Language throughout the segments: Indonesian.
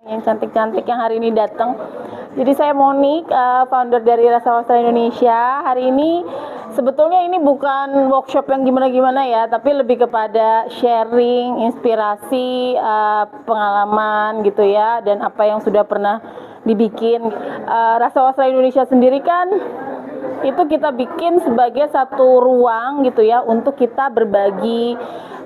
yang cantik-cantik yang hari ini datang. Jadi saya Monik, founder dari Rasa Wastra Indonesia. Hari ini sebetulnya ini bukan workshop yang gimana-gimana ya, tapi lebih kepada sharing, inspirasi, pengalaman gitu ya, dan apa yang sudah pernah dibikin. Rasa Wastra Indonesia sendiri kan itu kita bikin sebagai satu ruang gitu ya untuk kita berbagi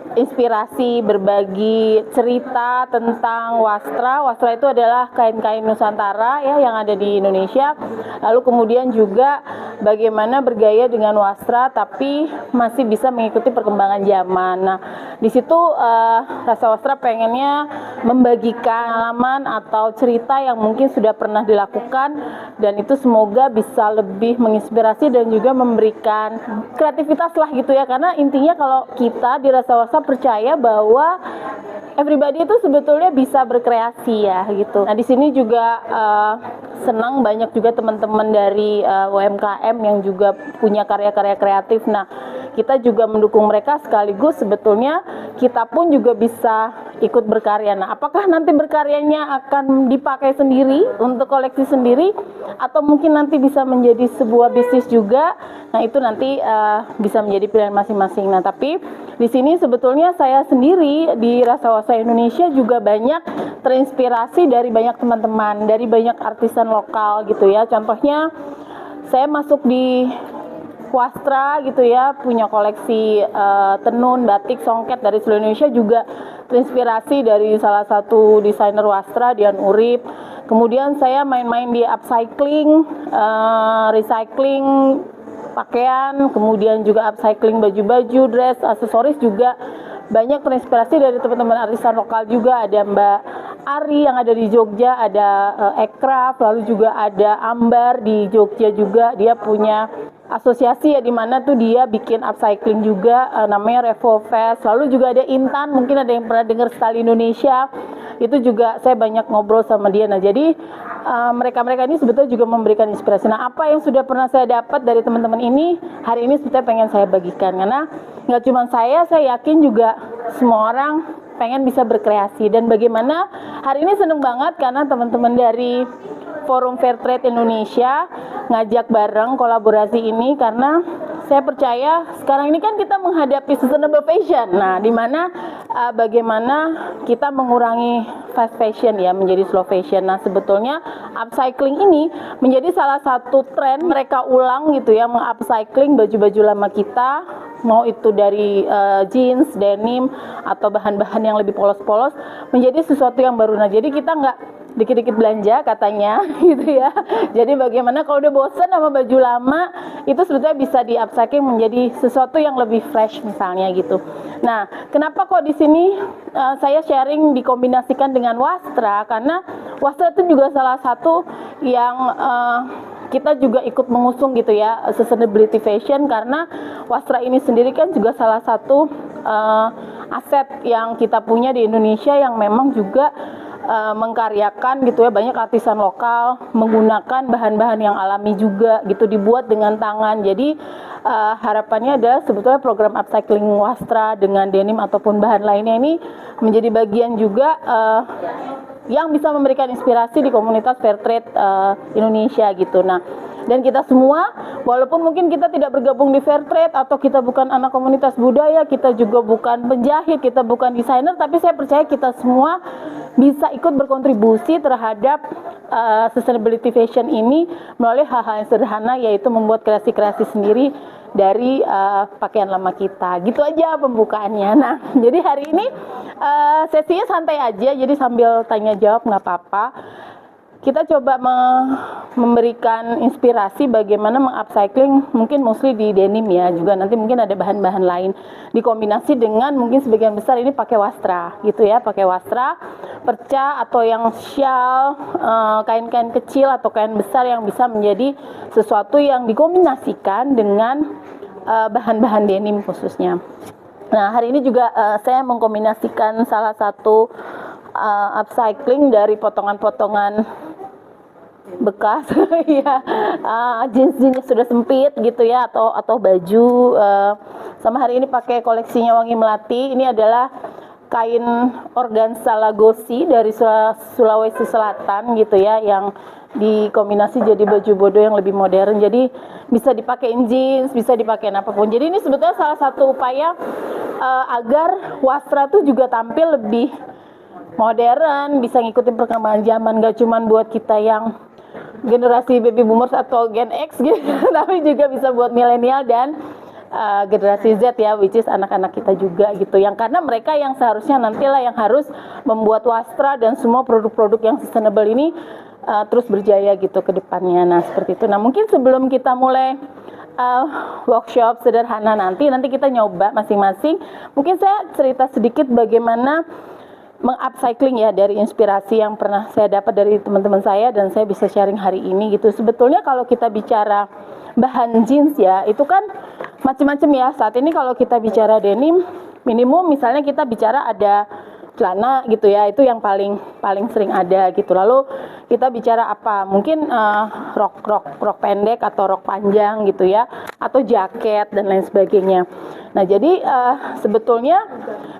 inspirasi, berbagi cerita tentang wastra. Wastra itu adalah kain-kain Nusantara ya yang ada di Indonesia. Lalu kemudian juga bagaimana bergaya dengan wastra tapi masih bisa mengikuti perkembangan zaman. Nah, di situ Rasa Wastra pengennya membagikan pengalaman atau cerita yang mungkin sudah pernah dilakukan, dan itu semoga bisa lebih menginspirasi dan juga memberikan kreativitas lah gitu ya, karena intinya kalau kita di Rasa Wastra percaya bahwa everybody itu sebetulnya bisa berkreasi ya gitu. Nah di sini juga senang banyak juga teman-teman dari UMKM yang juga punya karya-karya kreatif. Nah kita juga mendukung mereka, sekaligus sebetulnya kita pun juga bisa ikut berkarya. Nah apakah nanti berkaryanya akan dipakai sendiri untuk koleksi sendiri atau mungkin nanti bisa menjadi sebuah bisnis juga? Nah itu nanti bisa menjadi pilihan masing-masing. Nah tapi di sini sebetulnya saya sendiri di Rasa Wastra Indonesia juga banyak terinspirasi dari banyak teman-teman, dari banyak artisan lokal gitu ya. Contohnya saya masuk di Wastra gitu ya, punya koleksi tenun, batik, songket dari seluruh Indonesia, juga terinspirasi dari salah satu desainer wastra, Dian Urip. Kemudian saya main-main di upcycling, recycling pakaian, kemudian juga upcycling baju-baju, dress, aksesoris, juga banyak terinspirasi dari teman-teman artisan lokal juga. Ada Mbak Ari yang ada di Jogja, ada Ekraf, lalu juga ada Ambar di Jogja juga, dia punya asosiasi ya, di mana tuh dia bikin upcycling juga, namanya Revo Fest. Lalu juga ada Intan, mungkin ada yang pernah dengar Style Indonesia, itu juga saya banyak ngobrol sama dia. Nah jadi mereka-mereka ini sebetulnya juga memberikan inspirasi. Nah apa yang sudah pernah saya dapat dari teman-teman ini, hari ini sebetulnya pengen saya bagikan, karena nggak cuma saya yakin juga semua orang pengen bisa berkreasi. Dan bagaimana hari ini seneng banget karena teman-teman dari Forum Fair Trade Indonesia ngajak bareng kolaborasi ini, karena saya percaya sekarang ini kan kita menghadapi sustainable fashion. Nah, di mana bagaimana kita mengurangi fast fashion ya menjadi slow fashion. Nah, sebetulnya upcycling ini menjadi salah satu tren mereka ulang gitu ya, mengupcycling baju-baju lama kita, mau itu dari jeans, denim, atau bahan-bahan yang lebih polos-polos menjadi sesuatu yang baru. Nah, jadi kita nggak dikit-dikit belanja katanya gitu ya. Jadi bagaimana kalau udah bosan sama baju lama, itu sebetulnya bisa di upcycling menjadi sesuatu yang lebih fresh misalnya gitu. Nah, kenapa kok di sini saya sharing dikombinasikan dengan wastra? Karena wastra itu juga salah satu yang kita juga ikut mengusung gitu ya, sustainability fashion, karena wastra ini sendiri kan juga salah satu aset yang kita punya di Indonesia yang memang juga mengkaryakan gitu ya, banyak artisan lokal menggunakan bahan-bahan yang alami juga gitu, dibuat dengan tangan. Jadi harapannya adalah sebetulnya program upcycling wastra dengan denim ataupun bahan lainnya ini menjadi bagian juga yang bisa memberikan inspirasi di komunitas Fair Trade Indonesia gitu. Nah, dan kita semua, walaupun mungkin kita tidak bergabung di Fair Trade atau kita bukan anak komunitas budaya, kita juga bukan penjahit, kita bukan desainer, tapi saya percaya kita semua bisa ikut berkontribusi terhadap sustainability fashion ini melalui hal-hal yang sederhana, yaitu membuat kreasi-kreasi sendiri dari pakaian lama kita. Gitu aja pembukaannya. Nah, jadi hari ini sesinya santai aja, jadi sambil tanya jawab nggak apa-apa. Kita coba memberikan inspirasi bagaimana mengupcycling, mungkin mostly di denim ya, juga nanti mungkin ada bahan-bahan lain dikombinasi dengan mungkin sebagian besar ini pakai wastra gitu ya, pakai wastra, perca atau yang shawl, kain-kain kecil atau kain besar yang bisa menjadi sesuatu yang dikombinasikan dengan bahan-bahan denim khususnya. Nah hari ini juga saya mengkombinasikan salah satu upcycling dari potongan-potongan bekas ya, jeans-jeans sudah sempit gitu ya, atau baju, sama hari ini pakai koleksinya Wangi Melati. Ini adalah kain organza lagosi dari Sulawesi Selatan gitu ya, yang dikombinasi jadi baju bodo yang lebih modern. Jadi bisa dipakai jeans, bisa dipakai apapun. Jadi ini sebetulnya salah satu upaya agar wastra tuh juga tampil lebih modern, bisa ngikutin perkembangan zaman, gak cuman buat kita yang generasi baby boomers atau Gen X gitu, tapi juga bisa buat milenial dan generasi Z ya, which is anak-anak kita juga gitu, yang karena mereka yang seharusnya nantilah yang harus membuat wastra dan semua produk-produk yang sustainable ini terus berjaya gitu ke depannya. Nah seperti itu. Nah mungkin sebelum kita mulai workshop sederhana nanti kita nyoba masing-masing, mungkin saya cerita sedikit bagaimana meng-upcycling ya dari inspirasi yang pernah saya dapat dari teman-teman saya dan saya bisa sharing hari ini gitu. Sebetulnya kalau kita bicara bahan jeans ya, itu kan macam-macam ya. Saat ini kalau kita bicara denim, minimum misalnya kita bicara ada celana gitu ya, itu yang paling sering ada gitu. Lalu kita bicara apa? Mungkin rok pendek atau rok panjang gitu ya, atau jaket dan lain sebagainya. Nah jadi sebetulnya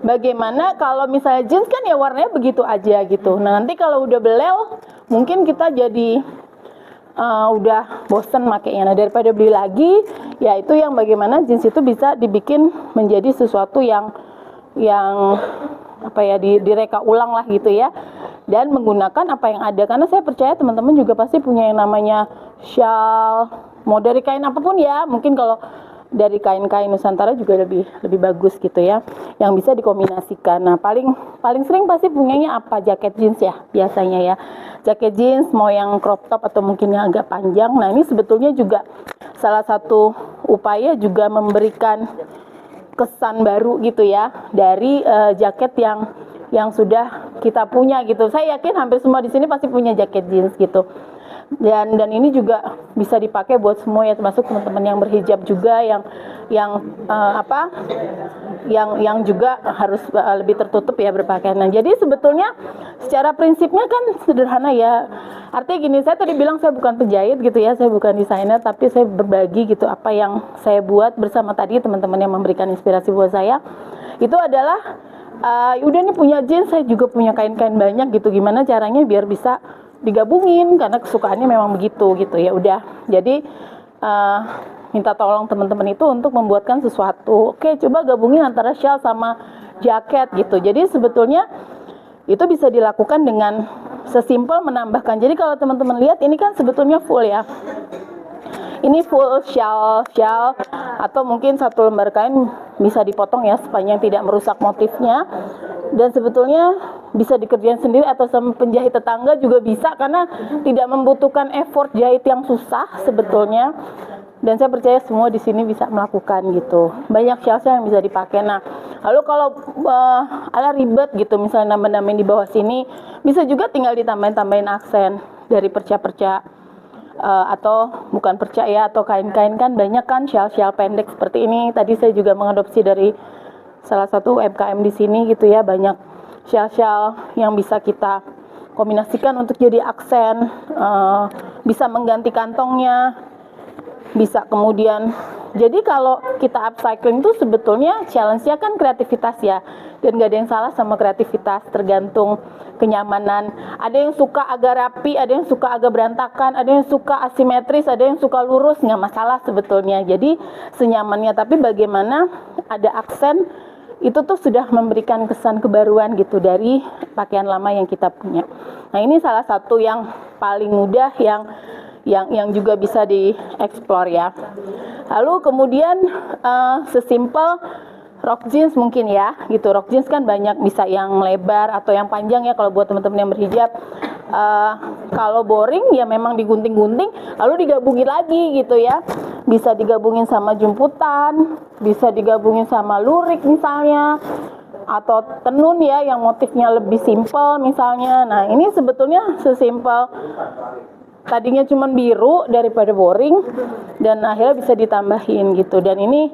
bagaimana kalau misalnya jeans kan ya warnanya begitu aja gitu. Nah nanti kalau udah belel mungkin kita jadi udah bosen makainya. Nah daripada beli lagi, ya itu yang bagaimana jeans itu bisa dibikin menjadi sesuatu yang apa ya, direka ulang lah gitu ya, dan menggunakan apa yang ada. Karena saya percaya teman-teman juga pasti punya yang namanya shawl, mau dari kain apapun ya, mungkin kalau dari kain-kain Nusantara juga lebih bagus gitu ya, yang bisa dikombinasikan. Nah paling sering pasti punyanya apa? Jaket jeans ya biasanya ya, jaket jeans mau yang crop top atau mungkin yang agak panjang. Nah ini sebetulnya juga salah satu upaya juga memberikan kesan baru gitu ya dari jaket yang sudah kita punya gitu. Saya yakin hampir semua di sini pasti punya jaket jeans gitu. Dan ini juga bisa dipakai buat semua ya, termasuk teman-teman yang berhijab juga, yang juga harus lebih tertutup ya berpakaian. Nah, jadi sebetulnya secara prinsipnya kan sederhana ya. Artinya gini, saya tadi bilang saya bukan penjahit gitu ya, saya bukan desainer, tapi saya berbagi gitu apa yang saya buat bersama tadi teman-teman yang memberikan inspirasi buat saya. Itu adalah udah nih punya jeans, saya juga punya kain-kain banyak gitu. Gimana caranya biar bisa digabungin, karena kesukaannya memang begitu gitu ya. Udah, jadi minta tolong teman-teman itu untuk membuatkan sesuatu. Oke, coba gabungin antara shawl sama jaket gitu. Jadi sebetulnya itu bisa dilakukan dengan sesimpel menambahkan. Jadi kalau teman-teman lihat ini kan sebetulnya full ya. Ini full shawl atau mungkin satu lembar kain bisa dipotong ya sepanjang tidak merusak motifnya, dan sebetulnya bisa dikerjain sendiri atau sama penjahit tetangga juga bisa, karena tidak membutuhkan effort jahit yang susah sebetulnya. Dan saya percaya semua di sini bisa melakukan gitu. Banyak shawl yang bisa dipakai. Nah, lalu kalau ala ribet gitu, misalnya nambah-nambahin di bawah sini, bisa juga tinggal ditambahin aksen dari perca-perca. Atau bukan percaya atau kain-kain kan banyak kan shawl pendek seperti ini. Tadi saya juga mengadopsi dari salah satu UMKM di sini gitu ya, banyak shawl yang bisa kita kombinasikan untuk jadi aksen, bisa mengganti kantongnya, bisa kemudian. Jadi kalau kita upcycling itu sebetulnya challenge-nya kan kreativitas ya, dan gak ada yang salah sama kreativitas, tergantung kenyamanan. Ada yang suka agak rapi, ada yang suka agak berantakan, ada yang suka asimetris, ada yang suka lurus, nggak masalah sebetulnya. Jadi senyamannya, tapi bagaimana ada aksen itu tuh sudah memberikan kesan kebaruan gitu dari pakaian lama yang kita punya. Nah ini salah satu yang paling mudah yang juga bisa dieksplor ya. Lalu kemudian sesimpel rok jeans mungkin ya gitu. Rok jeans kan banyak, bisa yang lebar atau yang panjang ya kalau buat teman-teman yang berhijab. Kalau boring ya memang digunting-gunting lalu digabungin lagi gitu ya. Bisa digabungin sama jemputan, bisa digabungin sama lurik misalnya, atau tenun ya yang motifnya lebih simpel misalnya. Nah ini sebetulnya sesimpel tadinya cuma biru daripada boring, dan akhirnya bisa ditambahin gitu. Dan ini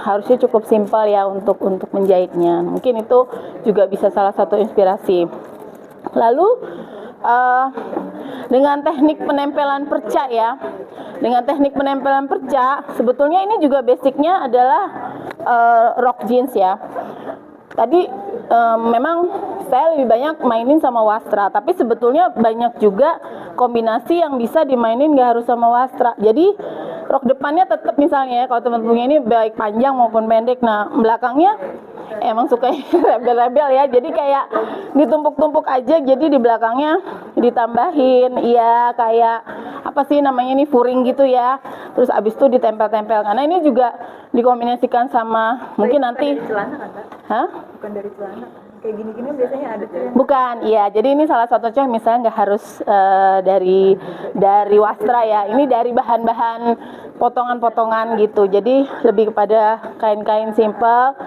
harusnya cukup simpel ya untuk menjahitnya. Mungkin itu juga bisa salah satu inspirasi. Lalu dengan teknik penempelan perca ya, dengan teknik penempelan perca sebetulnya ini juga basicnya adalah rok jeans ya. Tadi memang saya lebih banyak mainin sama wastra, tapi sebetulnya banyak juga kombinasi yang bisa dimainin nggak harus sama wastra. Jadi rok depannya tetap misalnya ya, kalau teman punya ini baik panjang maupun pendek. Nah belakangnya emang suka rebel-rebel ya, jadi kayak ditumpuk-tumpuk aja, jadi di belakangnya ditambahin ya kayak apa sih namanya ini, furing gitu ya, terus abis itu ditempel-tempel. Karena ini juga dikombinasikan sama mungkin nanti celana kan, Mbak? hah? Bukan dari celana. Kayak gini-gini biasanya ada tuh. Bukan, iya. Jadi ini salah satu contoh, misalnya nggak harus dari wastra ya. Ini dari bahan-bahan potongan-potongan gitu. Jadi lebih kepada kain-kain simple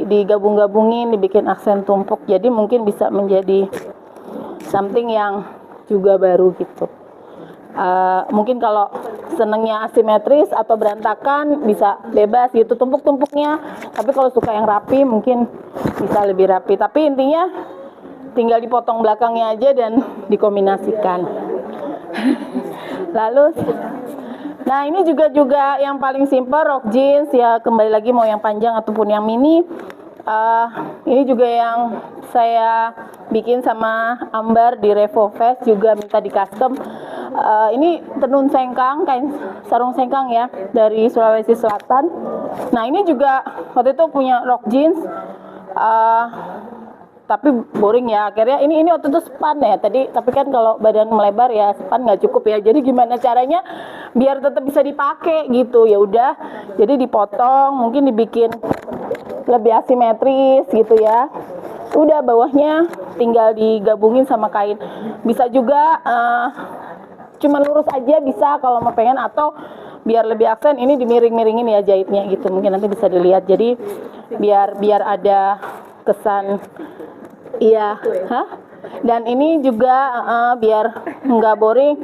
digabung-gabungin, dibikin aksen tumpuk. Jadi mungkin bisa menjadi something yang juga baru gitu. Mungkin kalau senengnya asimetris atau berantakan bisa bebas gitu tumpuk-tumpuknya, tapi kalau suka yang rapi mungkin bisa lebih rapi, tapi intinya tinggal dipotong belakangnya aja dan dikombinasikan. Lalu nah ini juga yang paling simple, rok jeans ya, kembali lagi mau yang panjang ataupun yang mini. Ini juga yang saya bikin sama Ambar di Revo Fest, juga minta di custom. Ini tenun sengkang, kain sarung sengkang ya, dari Sulawesi Selatan. Nah ini juga waktu itu punya rok jeans, tapi boring ya, akhirnya ini waktu itu span ya tadi, tapi kan kalau badan melebar ya span nggak cukup ya, jadi gimana caranya biar tetap bisa dipakai gitu, ya udah jadi dipotong, mungkin dibikin lebih asimetris gitu ya, udah bawahnya tinggal digabungin sama kain, bisa juga cuma lurus aja bisa kalau mau pengen, atau biar lebih aksen ini dimiring-miringin ya jahitnya gitu, mungkin nanti bisa dilihat, jadi biar ada kesan. Iya, dan ini juga biar nggak boring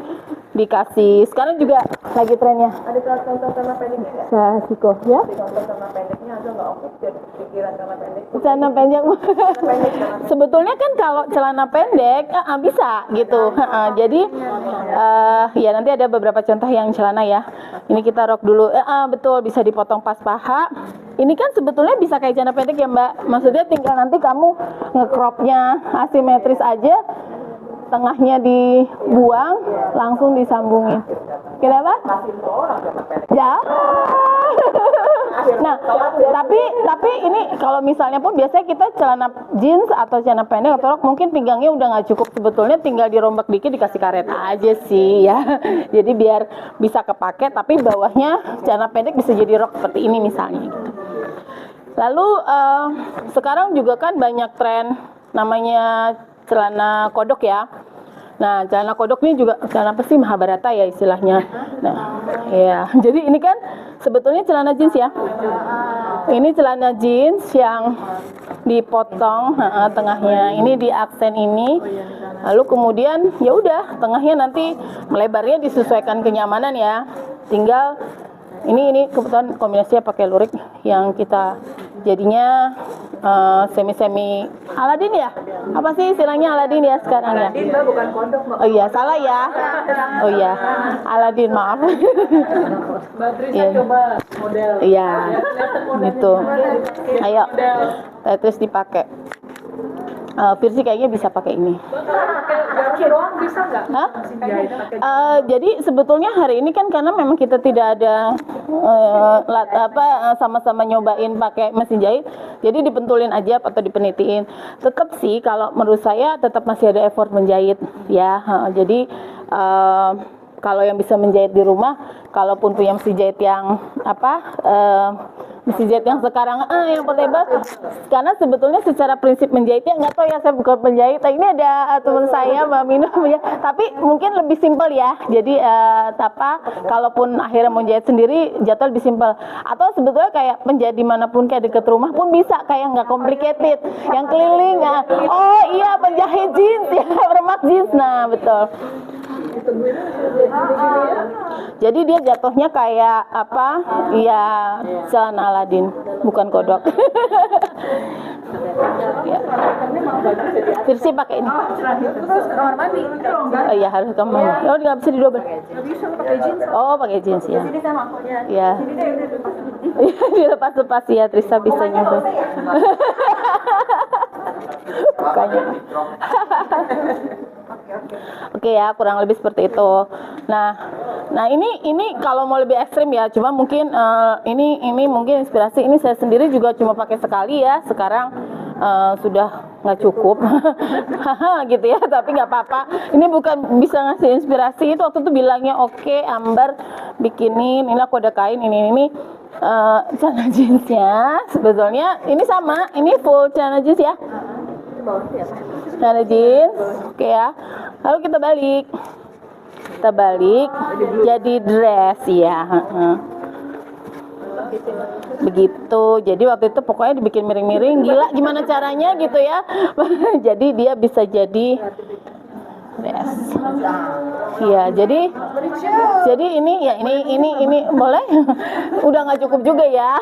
dikasih. Sekarang juga lagi trennya. Ada celana pendeknya nggak? Siko ya. Celana pendeknya aja nggak oke, jadi pikiran celana pendek. Celana pendek. Sebetulnya kan kalau celana pendek bisa gitu. Jadi ya nanti ada beberapa contoh yang celana ya. Ini kita rok dulu. Betul, bisa dipotong pas paha. Ini kan sebetulnya bisa kayak celana pendek ya Mbak. Maksudnya tinggal nanti kamu ngecropnya asimetris aja, tengahnya dibuang, langsung disambungin. Kenapa? Ya. Nah, tapi ini kalau misalnya pun biasanya kita celana jeans atau celana pendek atau rok mungkin pinggangnya udah nggak cukup, sebetulnya tinggal dirombak dikit dikasih karet aja sih ya. Jadi biar bisa kepake, tapi bawahnya celana pendek bisa jadi rok seperti ini misalnya gitu. Lalu sekarang juga kan banyak tren namanya celana kodok ya. Nah, celana kodok ini juga celana apa sih, Mahabharata ya istilahnya. Nah, ya. Jadi ini kan sebetulnya celana jeans ya. Ini celana jeans yang dipotong tengahnya. Ini di aksen ini. Lalu kemudian ya udah tengahnya nanti melebarnya disesuaikan kenyamanan ya. Tinggal ini kebetulan kombinasinya pakai lurik yang kita jadinya semi Aladin ya? Apa sih istilahnya Aladin ya sekarang ya? Aladin Mbak, bukan kodok Mbak. Oh iya, salah ya. Oh iya, Aladin, maaf. Mbak Trisa coba model. Iya, gitu. Ayo, terus dipakai. Virsi kayaknya bisa pakai ini. Pakai doang bisa nggak? Hah? Jadi sebetulnya hari ini kan karena memang kita tidak ada sama-sama nyobain pakai mesin jahit, jadi dipentulin aja atau dipenitiin. Tetap sih kalau menurut saya tetap masih ada effort menjahit ya. Jadi kalau yang bisa menjahit di rumah, kalaupun punya mesin jahit yang mesin jahit yang sekarang yang portable, karena sebetulnya secara prinsip menjahitnya nggak tahu ya, saya bukan penjahit. Ini ada teman saya Mbak Mino ya, tapi mungkin lebih simpel ya. Jadi kalaupun akhirnya mau jahit sendiri jatuh lebih simpel, atau sebetulnya kayak penjahit dimanapun kayak deket rumah pun bisa, kayak nggak complicated, yang keliling oh iya penjahit jeans ya, remak jeans, nah betul. Jadi dia jatuhnya kayak apa? Ya celana Aladin, bukan kodok. Ya. Virsi pakai ini. Terus ke kamar mandi. Oh iya, harus kamar mandi. Oh nggak bisa didobel. Bisa pakai jeans. Oh pakai jeans ya. Sini sama aku ya. Ya. Sini deh udah lepas. Dilepas-lepas ya, Trisa bisa nyoba. Bukannya. Oke ya, kurang lebih seperti itu. Nah ini kalau mau lebih ekstrim ya, cuma mungkin ini mungkin inspirasi. Ini saya sendiri juga cuma pakai sekali ya. Sekarang sudah nggak cukup, gitu ya. Tapi nggak apa-apa. Ini bukan bisa ngasih inspirasi. Itu waktu itu bilangnya oke, Ambar bikinin. Ini aku ada kain ini. Celana jeansnya sebetulnya ini sama. Ini full celana jeans ya. Celana jeans, oke ya. Lalu kita balik jadi dress ya. Begitu. Jadi waktu itu pokoknya dibikin miring-miring, gila gimana caranya gitu ya. Jadi dia bisa jadi dress. Iya, jadi ini ya ini boleh. Udah nggak cukup juga ya.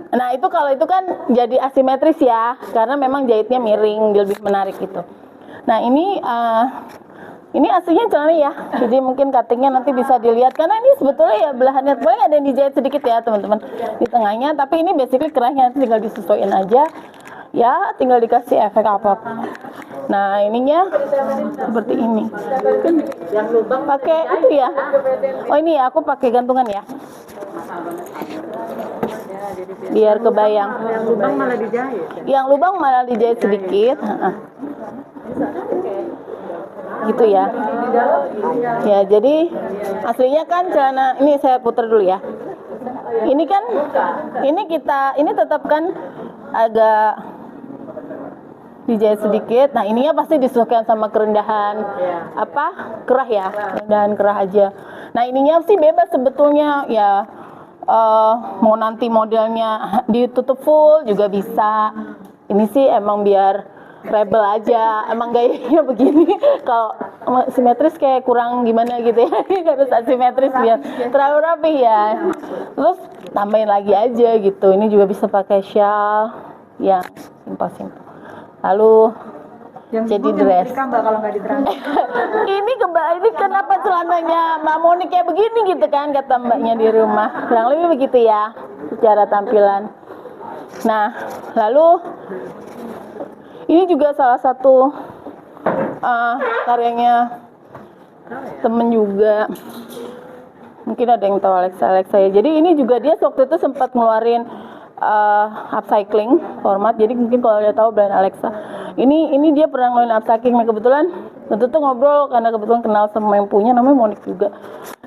Nah itu kalau itu kan jadi asimetris ya, karena memang jahitnya miring, lebih menarik gitu. Nah ini aslinya celana ya, jadi mungkin cuttingnya nanti bisa dilihat, karena ini sebetulnya ya belahannya boleh ada yang dijahit sedikit ya teman-teman di tengahnya, tapi ini basically kerahnya nanti tinggal disesuaikan aja ya, tinggal dikasih efek apa. Nah ininya seperti ini, pakai itu ya. Oh ini ya, aku pakai gantungan ya, biar kebayang. Yang lubang malah dijahit. Yang lubang malah dijahit sedikit. Gitu ya. Ya, jadi aslinya kan celana ini saya putar dulu ya. Ini kan ini tetap kan agak dijahit sedikit. Nah, ininya pasti disesuaikan sama kerendahan kerah ya. Kerendahan kerah aja. Nah, ininya sih bebas sebetulnya ya. Mau nanti modelnya ditutup full juga bisa. Ini sih emang biar rebel aja, emang gayanya begini. Kalau simetris kayak kurang gimana gitu ya. Harus asimetris biar terlalu rapi ya. Terus tambahin lagi aja gitu. Ini juga bisa pakai shawl ya, simpel. Lalu jadi dress. Kalau nggak diterangin. ini kenapa celananya Mbak Monik kayak begini gitu kan, kata mbaknya di rumah. Kurang lebih begitu ya secara tampilan. Nah, lalu ini juga salah satu karyanya temen juga. Mungkin ada yang tahu Alexa ya. Jadi ini juga dia waktu itu sempat ngeluarin upcycling format. Jadi mungkin kalau dia tahu brand Alexa. Ini dia pernah ngeluarin upcycling. Nah kebetulan waktu itu ngobrol karena kebetulan kenal sama yang punya, namanya Monik juga.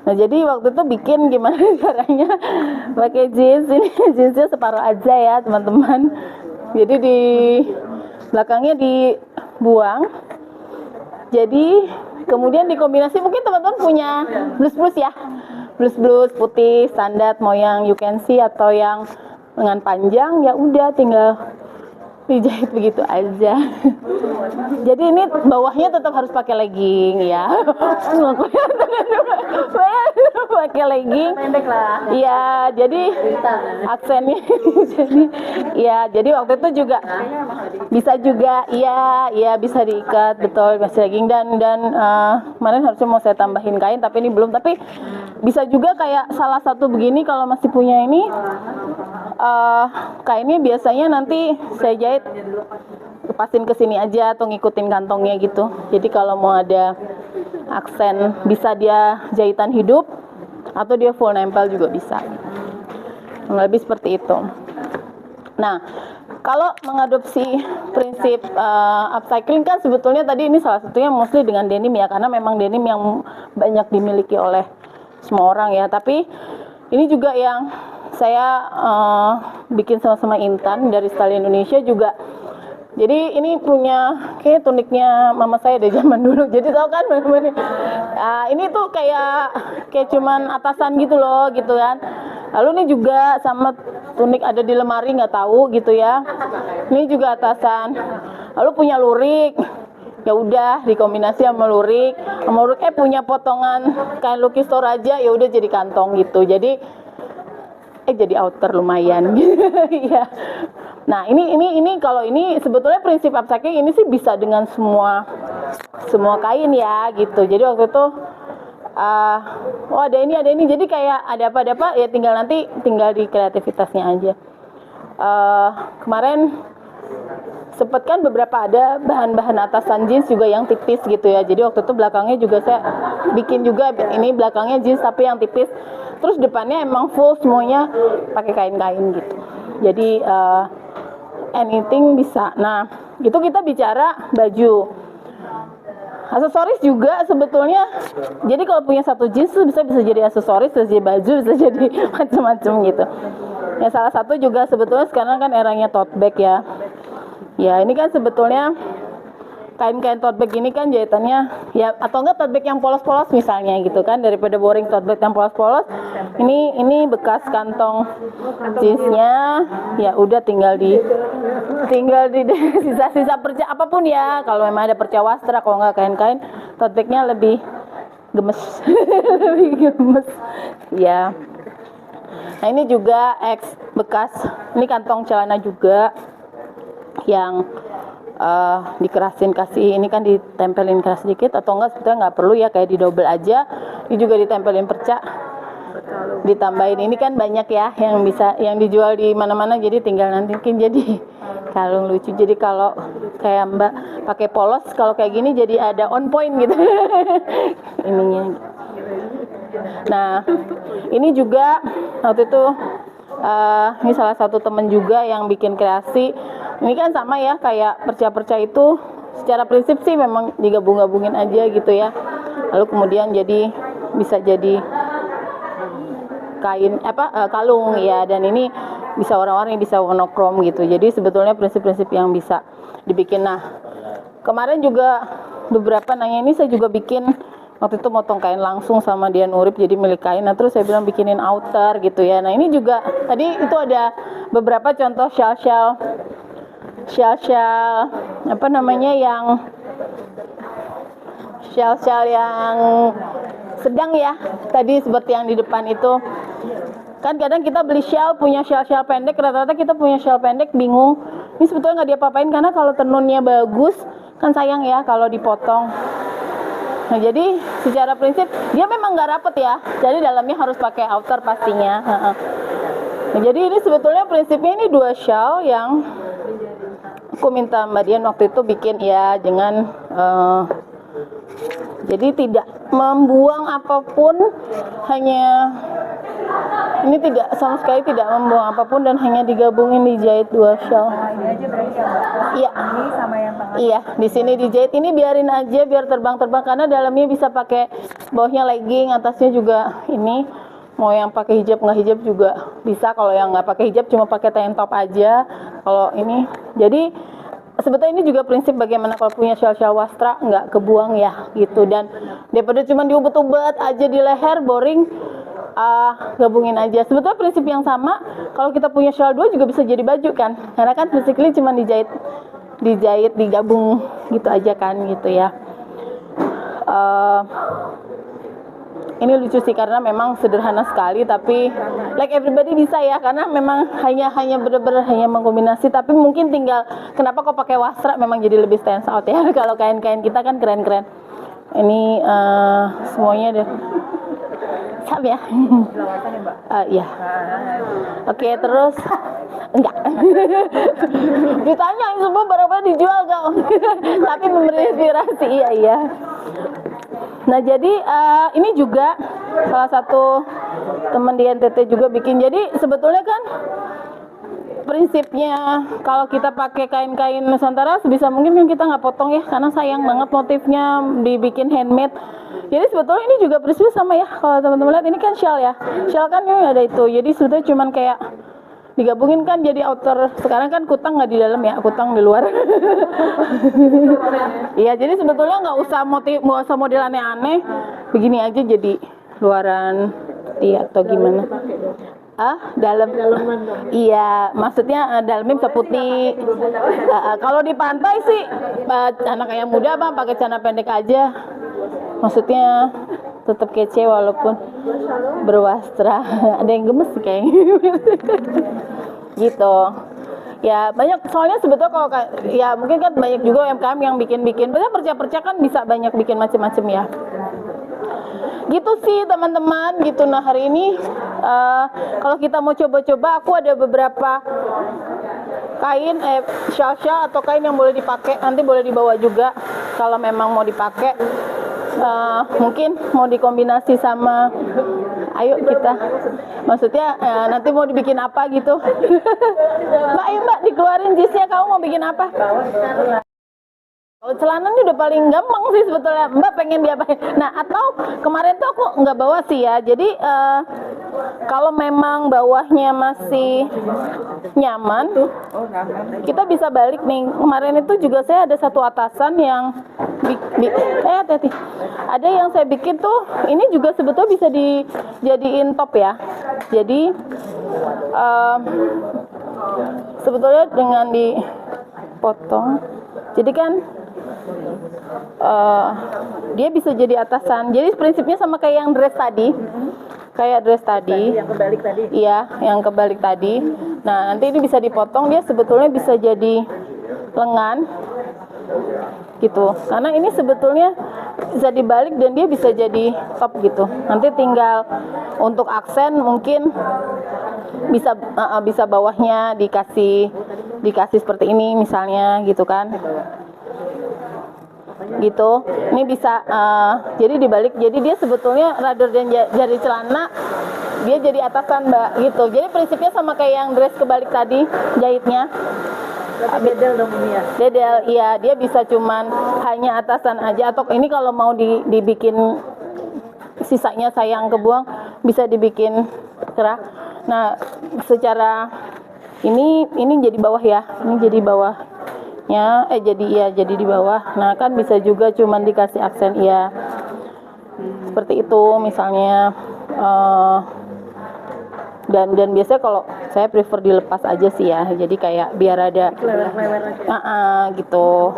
Nah jadi waktu itu bikin gimana caranya pakai jeans. Ini jeansnya separuh aja ya teman-teman. Jadi di belakangnya dibuang. Jadi kemudian dikombinasi, mungkin teman-teman punya blus ya, blus putih standar mau yang you can see atau yang lengan panjang, ya udah tinggal dijahit begitu aja. Jadi ini bawahnya tetap harus pakai legging ya. Pakai legging. Pendek lah. Iya, jadi aksennya jadi waktu itu juga bisa juga iya bisa diikat, betul, masih legging dan kemarin harusnya mau saya tambahin kain tapi ini belum, tapi bisa juga kayak salah satu begini kalau masih punya ini kainnya biasanya nanti saya jahit lepasin ke sini aja atau ngikutin kantongnya gitu. Jadi kalau mau ada aksen bisa dia jahitan hidup atau dia full nempel juga bisa. Lebih seperti itu. Nah, kalau mengadopsi prinsip upcycling kan sebetulnya tadi ini salah satunya mostly dengan denim ya, karena memang denim yang banyak dimiliki oleh semua orang ya. Tapi ini juga yang saya bikin sama Intan dari Style Indonesia juga. Jadi ini punya kayak tuniknya mama saya dari zaman dulu. Jadi tahu kan ini tuh kayak cuman atasan gitu loh gitu kan. Lalu ini juga sama tunik ada di lemari nggak tahu gitu ya. Ini juga atasan. Lalu punya lurik. Ya udah dikombinasi sama lurik. Punya potongan kain lukis Toraja, ya udah jadi kantong gitu. Jadi jadi outer lumayan gitu ya. Nah, ini kalau ini sebetulnya prinsip upcycling ini sih bisa dengan semua kain ya gitu. Jadi waktu itu ada ini jadi kayak ada apa ya tinggal di kreativitasnya aja. kemarin sempet kan beberapa ada bahan-bahan atasan jeans juga yang tipis gitu ya. Jadi waktu itu belakangnya juga saya bikin juga, ini belakangnya jeans tapi yang tipis. Terus depannya emang full semuanya pakai kain-kain gitu. Jadi anything bisa. Nah, itu kita bicara baju. Aksesoris juga sebetulnya. Jadi kalau punya satu jeans tuh bisa jadi aksesoris, bisa jadi baju, bisa jadi macam-macam gitu. Ya salah satu juga sebetulnya sekarang kan eranya tote bag ya. Ya ini kan sebetulnya kain-kain tote bag ini kan jahitannya ya, atau enggak tote bag yang polos-polos misalnya gitu kan, daripada boring tote bag yang polos-polos. Ini bekas kantong jeansnya, ya udah tinggal di sisa-sisa perca apapun ya. Kalau memang ada perca wastra, kalau enggak kain-kain, tote bagnya lebih gemes. Lebih gemes ya. Nah ini juga bekas, ini kantong celana juga yang dikerasin, kasih ini kan ditempelin keras sedikit, atau enggak sebetulnya nggak perlu ya, kayak di double aja. Ini juga ditempelin perca, ditambahin, ini kan banyak ya yang bisa, yang dijual di mana-mana, jadi tinggal nanti mungkin jadi kalung lucu. Jadi kalau kayak Mbak pakai polos, kalau kayak gini jadi ada on point gitu. Ininya. Nah ini juga waktu itu ini salah satu temen juga yang bikin kreasi. Ini kan sama ya, kayak perca-perca itu secara prinsip sih memang digabung-gabungin aja gitu ya. Lalu kemudian jadi bisa jadi kain kalung ya, dan ini bisa orang-orang yang bisa monokrom gitu. Jadi sebetulnya prinsip-prinsip yang bisa dibikin. Nah, kemarin juga beberapa nanya, ini saya juga bikin waktu itu motong kain langsung sama Dian Urip jadi milik kain. Nah, terus saya bilang bikinin outer gitu ya. Nah, ini juga tadi itu ada beberapa contoh shawl apa namanya, yang shawl yang sedang ya, tadi seperti yang di depan itu. Kan kadang kita beli shawl, punya shawl pendek, rata-rata kita punya shawl pendek bingung ini sebetulnya nggak diapa-apain, karena kalau tenunnya bagus kan sayang ya kalau dipotong. Nah jadi secara prinsip dia memang nggak rapet ya, jadi dalamnya harus pakai outer pastinya. Nah, jadi ini sebetulnya prinsipnya ini dua shawl yang aku minta Mbak Dian waktu itu bikin ya, dengan jadi tidak membuang apapun, hanya ini tidak sama sekali tidak membuang apapun, dan hanya digabungin dijahit dua shawl. Ini aja berarti ya Mbak. Iya. Ini sama yang tengah. Iya, di sini dijahit, ini biarin aja biar terbang-terbang, karena dalamnya bisa pakai, bawahnya legging, atasnya juga ini. Mau yang pakai hijab nggak hijab juga bisa. Kalau yang nggak pakai hijab cuma pakai tank top aja. Kalau ini, jadi sebetulnya ini juga prinsip bagaimana kalau punya shawl wastra nggak kebuang ya gitu. Dan daripada cuma diubet-ubet aja di leher boring, gabungin aja. Sebetulnya prinsip yang sama kalau kita punya shawl dua juga bisa jadi baju kan, karena kan basically cuma dijahit digabung gitu aja kan gitu ya. Ini lucu sih karena memang sederhana sekali, tapi like everybody bisa ya, karena memang hanya benar-benar hanya mengkombinasi. Tapi mungkin tinggal kenapa kok pakai wastra memang jadi lebih stand out ya. Kalau kain-kain kita kan keren-keren. Ini semuanya deh. Siap ya? Lawatan ya Mbak? Iya. Oke, terus enggak. Ditanya semua barang-barang dijual gak? Tapi memberi inspirasi, iya. Nah jadi ini juga salah satu teman di NTT juga bikin. Jadi sebetulnya kan prinsipnya kalau kita pakai kain-kain Nusantara sebisa mungkin kan kita nggak potong ya, karena sayang banget motifnya dibikin handmade. Jadi sebetulnya ini juga prinsipnya sama ya. Kalau teman-teman lihat ini kan shawl ya, shawl kan ini ada itu. Jadi sebetulnya cuman kayak digabungin kan jadi outer. Sekarang kan kutang nggak di dalam ya, kutang di luar. Iya, jadi sebetulnya nggak usah model aneh-aneh, begini aja jadi luaran, iya atau gimana? Dalam. Iya, maksudnya dalamnya bisa putih. Kalau di pantai sih, anak yang muda bang pakai celana pendek aja. Maksudnya tetap kece walaupun berwastra. Ada yang gemes sih kayaknya. Gitu ya, banyak soalnya sebetulnya kalau ya mungkin kan banyak juga UMKM yang bikin perca-perca kan bisa banyak bikin macam-macam ya gitu sih teman-teman gitu. Nah hari ini kalau kita mau coba-coba, aku ada beberapa kain shawl atau kain yang boleh dipakai, nanti boleh dibawa juga kalau memang mau dipakai. Mungkin mau dikombinasi sama, ayo kita, maksudnya nanti mau dibikin apa gitu. Mbak, ayo Mbak, dikeluarin jeansnya, kamu mau bikin apa? Kalau celana ini udah paling gampang sih sebetulnya. Mbak pengen diapain? Nah, atau kemarin tuh aku nggak bawa sih ya. Jadi kalau memang bawahnya masih nyaman, kita bisa balik nih. Kemarin itu juga saya ada satu atasan yang hati-hati. Ada yang saya bikin tuh, ini juga sebetulnya bisa dijadiin top ya. Jadi sebetulnya dengan dipotong, jadi kan dia bisa jadi atasan. Jadi prinsipnya sama kayak yang dress tadi. Kayak dress tadi. Yang kebalik tadi. Iya, yang kebalik tadi. Nah, nanti ini bisa dipotong, dia sebetulnya bisa jadi lengan. Gitu. Karena ini sebetulnya bisa dibalik dan dia bisa jadi top gitu. Nanti tinggal untuk aksen mungkin bisa bawahnya dikasih seperti ini misalnya gitu kan. Gitu, ini bisa jadi dibalik, jadi dia sebetulnya rather than jadi celana, dia jadi atasan Mbak gitu. Jadi prinsipnya sama kayak yang dress kebalik tadi jahitnya. Dedel dong ini ya. Dedel, iya, dia bisa cuman hanya atasan aja, atau ini kalau mau dibikin sisanya sayang kebuang bisa dibikin kerah. Nah, secara ini jadi bawah ya, ini jadi bawahnya, jadi di bawah. Nah, kan bisa juga cuman dikasih aksen ya, seperti itu misalnya. Dan biasanya kalau saya prefer dilepas aja sih ya, jadi kayak biar ada gitu.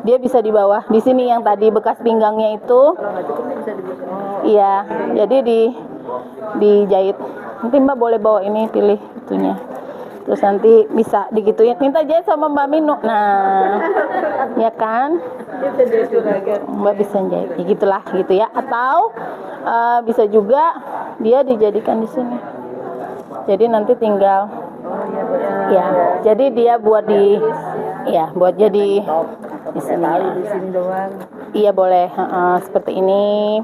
Dia bisa di bawah, di sini yang tadi bekas pinggangnya itu, iya, jadi dijahit. Nanti Mbak boleh bawa ini, pilih itunya. Terus nanti bisa digituin, minta jahit sama Mbak Mino. Nah, ya kan? Mbak bisa jahit, ya gitulah gitu ya. Atau bisa juga dia dijadikan di sini. Jadi nanti tinggal, ya. Jadi dia buat buat jadi di sini. Di sini doang. Iya boleh, seperti ini.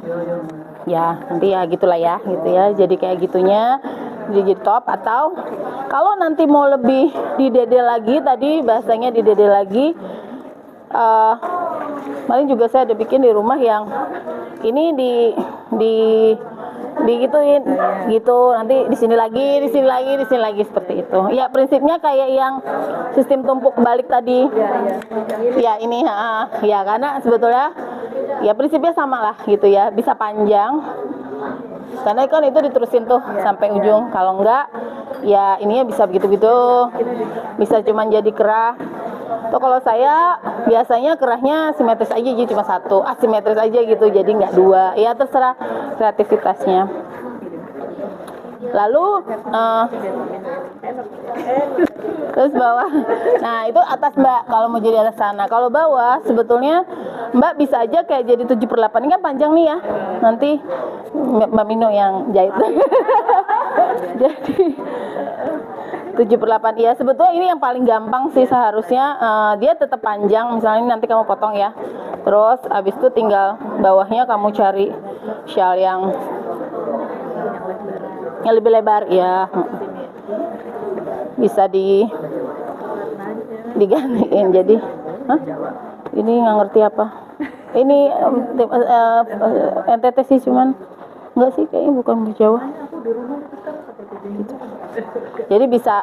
Ya nanti ya gitulah ya, gitu ya. Jadi kayak gitunya. Jadi top. Atau kalau nanti mau lebih didedel lagi, tadi bahasanya didedel lagi, kemarin juga saya ada bikin di rumah yang ini digituin gitu, nanti di sini lagi seperti itu ya. Prinsipnya kayak yang sistem tumpuk balik tadi ya, ini ya, karena sebetulnya ya prinsipnya sama lah gitu ya, bisa panjang karena kan itu diterusin tuh sampai ujung. Kalau enggak ya ininya bisa begitu-gitu, bisa cuman jadi kerah. Tuh kalau saya biasanya kerahnya simetris aja, jadi cuma satu, asimetris aja gitu, jadi nggak dua. Ya terserah kreativitasnya. Lalu terus bawah, nah itu atas Mbak kalau mau jadi atas sana. Kalau bawah sebetulnya Mbak bisa aja kayak jadi 7/8, ini kan panjang nih ya, nanti Mbak Mino yang jahit. Jadi 7/8 ya, sebetulnya ini yang paling gampang sih seharusnya. Dia tetap panjang, misalnya nanti kamu potong ya, terus abis itu tinggal bawahnya kamu cari shawl yang lebih lebar ya, bisa digantiin. Jadi ini nggak ngerti apa ini, NTT sih, cuman nggak sih, kayaknya bukan Jawa gitu. Jadi bisa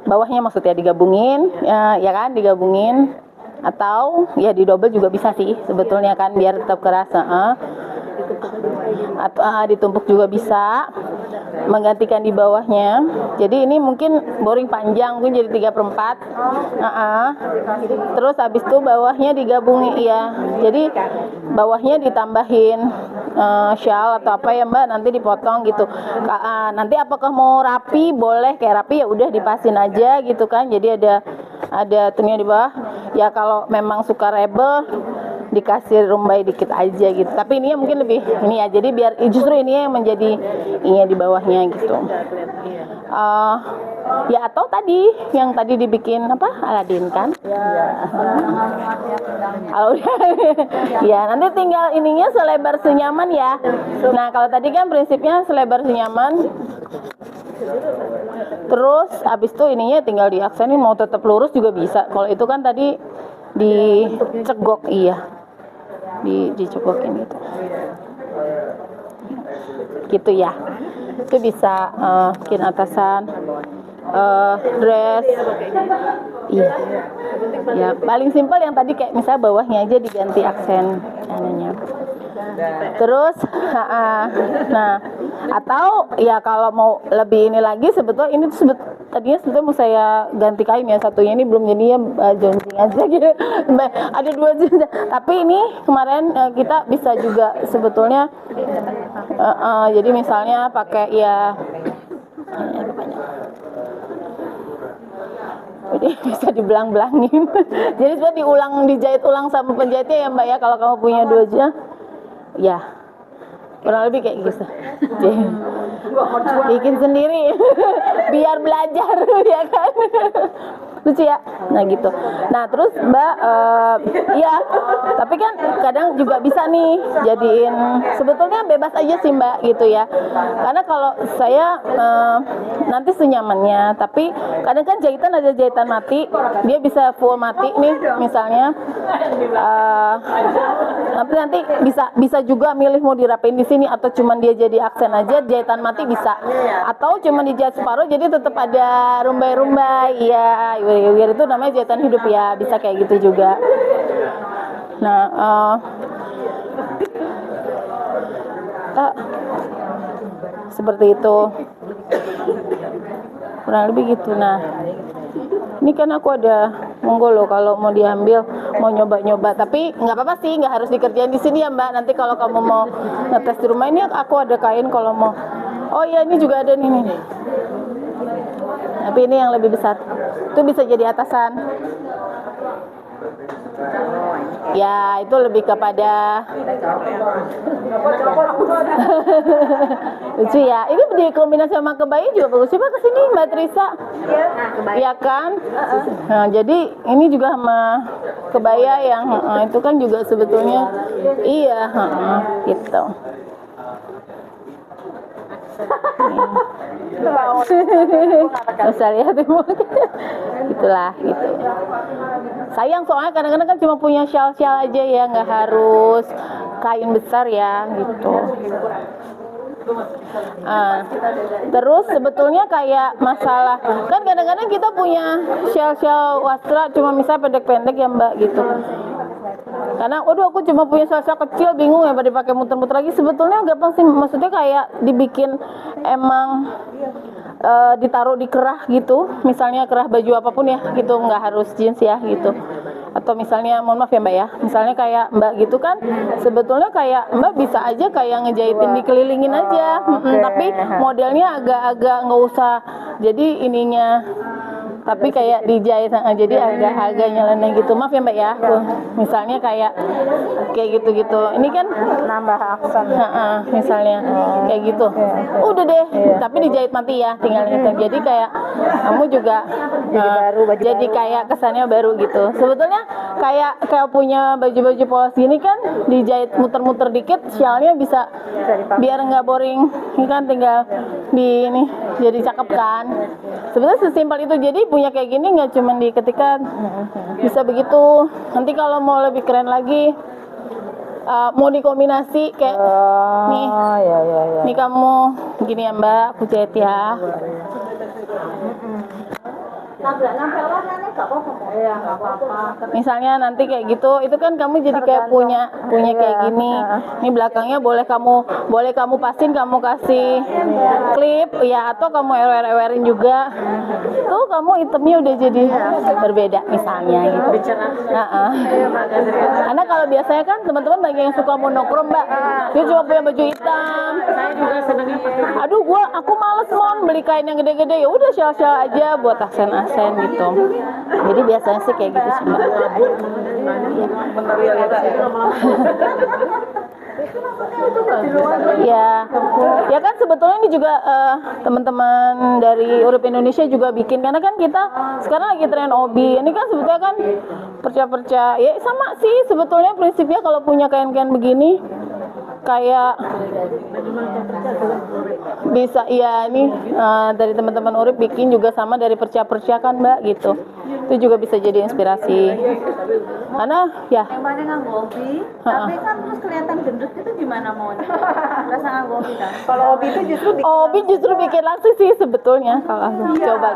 bawahnya maksudnya digabungin ya kan, digabungin atau ya didobel juga bisa sih sebetulnya kan, biar tetap kerasa. Atau ditumpuk juga bisa, menggantikan di bawahnya. Jadi ini mungkin boring panjang, mungkin jadi 3/4. Terus habis itu bawahnya digabungin ya, jadi bawahnya ditambahin shawl atau apa ya Mbak, nanti dipotong gitu. Nanti apakah mau rapi, boleh kayak rapi ya udah dipasin aja gitu kan, jadi ada tunya di bawah ya. Kalau memang suka rebel dikasih rumbai dikit aja gitu. Tapi ini mungkin lebih ini ya, jadi biar justru ini yang menjadi ini di bawahnya gitu. Ya atau tadi yang tadi dibikin apa Aladin kan? Kalau ya nanti tinggal ininya selebar senyaman ya. Nah kalau tadi kan prinsipnya selebar senyaman. Terus abis itu ininya tinggal diaksenin, mau tetap lurus juga bisa. Kalau itu kan tadi dicegok, iya, dicegokin gitu. Gitu ya. Itu bisa bikin atasan, dress, iya. Ya paling simpel yang tadi kayak misalnya bawahnya aja diganti aksen anehnya. Terus, nah, atau ya kalau mau lebih ini lagi sebetulnya ini tuh tadinya sebetulnya mau saya ganti kain ya, satunya ini belum jadi ya, jonjing aja gitu. Ada 2 jenis. Tapi ini kemarin kita bisa juga sebetulnya, jadi misalnya pakai ya. Jadi bisa dibelang-belangin. Jadi sudah dijahit ulang sama penjahitnya ya Mbak ya, kalau kamu punya 2 aja. Ya. Kurang lebih kayak gitu. Bikin sendiri biar belajar ya kan. Lucu ya. Nah gitu. Nah terus Mbak ya, tapi kan kadang juga bisa nih jadiin, sebetulnya bebas aja sih Mbak gitu ya. Karena kalau saya nanti senyamannya, tapi kadang kan jahitan ada jahitan mati, dia bisa full mati nih misalnya. Nanti bisa juga milih mau dirapiin di sini atau cuman dia jadi aksen aja, jahitan mati bisa. Atau cuman dijahit separuh jadi tetap ada rumbai-rumbai. Iya, wir itu namanya jahitan hidup ya, bisa kayak gitu juga. Nah, seperti itu. Kurang lebih gitu. Nah, ini kan aku ada monggo loh kalau mau diambil, mau nyoba-nyoba, tapi nggak apa-apa sih, nggak harus dikerjain di sini ya Mbak. Nanti kalau kamu mau ngetes di rumah, ini aku ada kain kalau mau. Oh iya, ini juga ada nih. Tapi ini yang lebih besar, itu bisa jadi atasan. Ya itu lebih kepada lucu ya. Ini dikombinasi sama kebaya juga bagus. Coba kesini Mbak Trisa. Ya kan. Nah, jadi ini juga sama kebaya yang itu kan juga sebetulnya iya gitu. Bisa lihat gitulah gitu. Sayang soalnya kadang-kadang kan cuma punya shawl-shawl aja ya, nggak harus kain besar ya gitu. Terus sebetulnya kayak masalah kan kadang-kadang kita punya shawl-shawl wastra cuma misalnya pendek-pendek ya Mbak gitu. Karena waduh aku cuma punya shawl kecil, bingung ya pada pakai muter-muter lagi. Sebetulnya gampang sih, maksudnya kayak dibikin emang ditaruh di kerah gitu, misalnya kerah baju apapun ya gitu, nggak harus jeans ya gitu. Atau misalnya mohon maaf ya Mbak ya, misalnya kayak Mbak gitu kan sebetulnya kayak Mbak bisa aja kayak ngejahitin dikelilingin aja, tapi modelnya agak-agak nggak usah jadi ininya, tapi kayak dijahit jadi agak-agak nyeleneh gitu. Maaf ya Mbak ya, misalnya kayak gitu-gitu. Ini kan nambah aksen. Misalnya kayak gitu. Udah deh, tapi dijahit mati ya, tinggal itu. Jadi kayak kamu juga jadi kayak kesannya baru gitu. Sebetulnya kayak punya baju-baju polos gini kan dijahit muter-muter dikit, shawl-nya bisa biar nggak boring. Ini kan tinggal di ini jadi cakep kan. Sebetulnya sesimpel itu, jadi punya kayak gini nggak cuma diketikan, bisa begitu. Nanti kalau mau lebih keren lagi, mau dikombinasi kayak nih, nih kamu gini ya Mbak, aku jahit ya. Misalnya nanti kayak gitu, itu kan kamu jadi kayak punya kayak gini. Ini belakangnya boleh kamu pasin, kamu kasih klip ya, atau kamu ewer-ewerin juga. Tuh kamu itemnya udah jadi berbeda misalnya gitu. Karena kalau biasanya kan teman-teman banyak yang suka monokrom Mbak, dia cuma punya baju hitam. Saya juga senangnya pakai. Aduh aku males beli kain yang gede-gede, ya udah shawl-shawl aja buat aksen gitu. Jadi biasanya sih kayak gitu sih Mbak. Ya, ya kan sebetulnya ini juga teman-teman dari Urip Indonesia juga bikin, karena kan kita sekarang lagi tren obi. Ini kan sebetulnya kan perca-perca, ya sama sih sebetulnya prinsipnya kalau punya kain-kain begini kayak bisa, ya ini dari teman-teman Urip bikin juga sama dari perca-perca kan Mbak gitu. Itu juga bisa jadi inspirasi. Karena ya yang mana nganggo obi, tapi kan terus kelihatan gendut itu gimana maunya? Rasa nganggo obi kan? Kalau hobi itu justru Obi justru bikin langsung sih sebetulnya kalau aku. Coba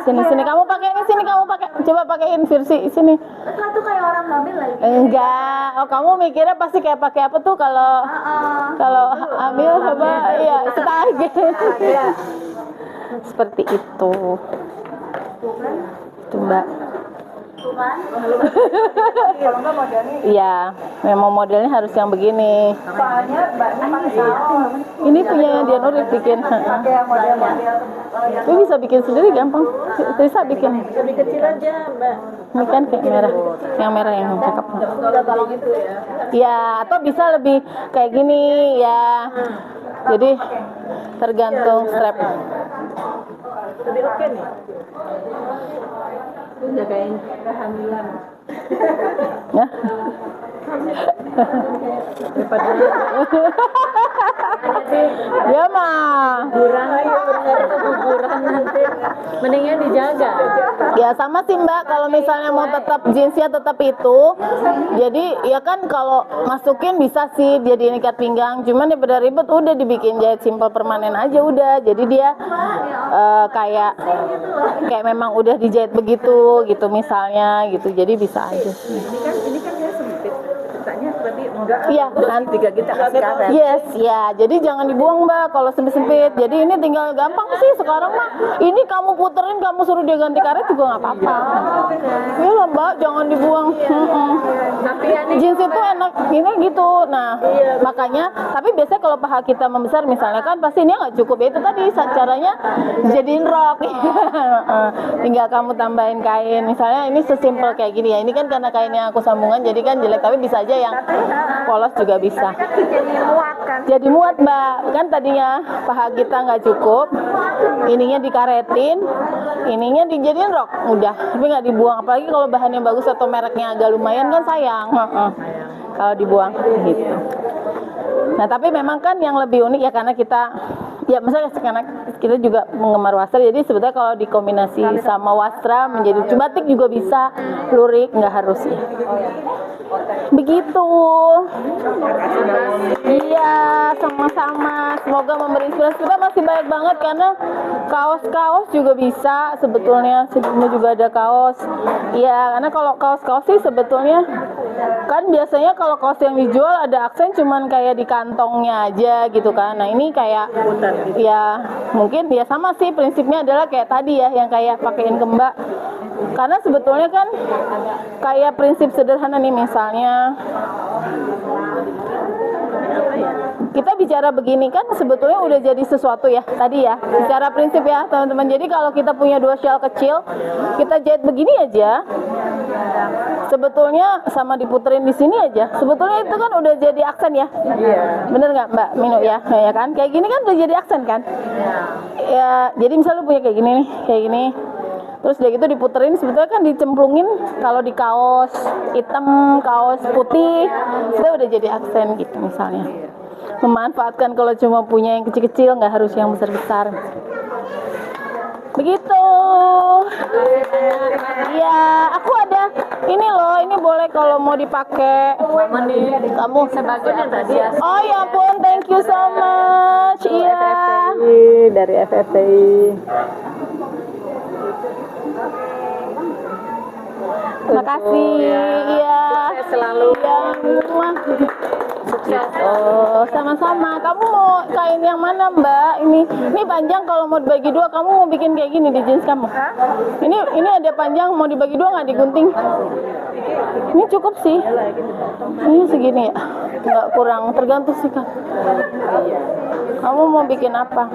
sini kamu pakai ini, sini kamu pakai, coba pakein versi sini. Kan tuh kayak orang hamil lagi. Enggak, oh kamu mikirnya pasti kayak pakai apa tuh kalau hamil apa ya setagi. Seperti itu. Itu Mbak. Bukan? kalau nggak modelnya Iya, memang modelnya harus yang begini. soalnya mbaknya pakai kaos. Ini punya Dian Urip bikin. Pakai yang model-model Lu bisa bikin sendiri gampang. Bisa bikin. lebih kecil aja mbak. Ini kan kayak merah. Yang merah yang cakep. Udah tolong itu ya. Ya, atau bisa lebih kayak gini ya. Jadi tergantung strap. Lebih oke nih. Itu jagain kehamilan. Ya. Ya mah. Keguguran nanti. Mendingnya dijaga. Ya sama sih Mbak, kalau misalnya mau tetap jeansnya tetap itu, jadi ya kan kalau masukin bisa sih jadi ikat pinggang, cuman daripada ribet udah dibikin jahit simple permanen aja udah, jadi dia kayak memang udah dijahit begitu gitu misalnya gitu, jadi bisa aja sih. Ini kan dia sempit. Ceritanya berarti enggak. Iya, nanti Tiga kita kasih karet. yes, ya. Jadi jangan dibuang Mbak kalau sempit-sempit. Jadi ini tinggal gampang sih sekarang mah. Ini kamu puterin, kamu suruh dia ganti karet juga nggak apa-apa. Iya lah Mbak, jangan dibuang. Tapi ya nih Jeans itu enak ini gitu. Nah, makanya. Tapi biasanya kalau paha kita membesar misalnya kan pasti ini nggak cukup. Ya itu tadi caranya jadiin rok. Tinggal kamu tambahin kain. Misalnya ini sesimpel kayak gini ya. Ini kan karena kainnya aku sambungan, jadi kan jelek. Tapi bisa aja yang polos juga bisa. Jadi muat kan? Jadi muat Mbak, kan tadinya paha kita nggak cukup, ininya dikaretin, ininya dijadiin rok, udah, tapi nggak dibuang. Apalagi kalau bahannya bagus atau mereknya agak lumayan kan sayang, kalau dibuang gitu. Nah tapi memang kan yang lebih unik ya karena kita, ya misalnya karena kita juga penggemar wastra, jadi sebetulnya kalau dikombinasi sama wastra menjadi batik juga bisa, lurik nggak harus ya. Begitu. Iya, sama-sama. Semoga memberi inspirasi. Kita masih banyak banget karena kaos-kaos juga bisa sebetulnya. Sebelumnya juga ada kaos. Iya, karena kalau kaos-kaos sih sebetulnya kan biasanya kalau kaos yang dijual ada aksen cuman kayak di kantongnya aja gitu kan. Nah, ini kayak ya mungkin ya sama sih prinsipnya adalah kayak tadi ya yang kayak pakein ke Mbak. Karena sebetulnya kan kayak prinsip sederhana nih, misalnya kita bicara begini kan sebetulnya udah jadi sesuatu ya tadi ya, secara prinsip ya teman-teman. Jadi kalau kita punya dua shawl kecil, kita jahit begini aja, sebetulnya sama diputerin di sini aja, sebetulnya itu kan udah jadi aksen ya. Bener nggak Mbak Minu ya? Ya kan, kayak gini kan udah jadi aksen kan. Ya, jadi misalnya lu punya kayak gini nih, kayak gini. Terus udah gitu diputerin, sebetulnya kan dicemplungin kalau di kaos hitam, kaos putih, sudah udah jadi aksen gitu misalnya. Memanfaatkan kalau cuma punya yang kecil-kecil, nggak harus yang besar-besar. Begitu. Iya, aku ada ini loh, ini boleh kalau mau dipakai. Kamu sebagai apresiasi. Oh ya ampun, thank you so much. Iya. Dari FFTI. Terima kasih. Iya. Selalu. Iya. Sukses. Oh, sama-sama. Kamu mau kain yang mana, Mbak? Ini panjang, kalau mau dibagi dua, kamu mau bikin kayak gini di jeans kamu? Ini ada panjang, mau dibagi dua nggak digunting? Ini cukup sih. Ini segini ya. Nggak kurang, tergantung sih kan. Kamu mau bikin apa?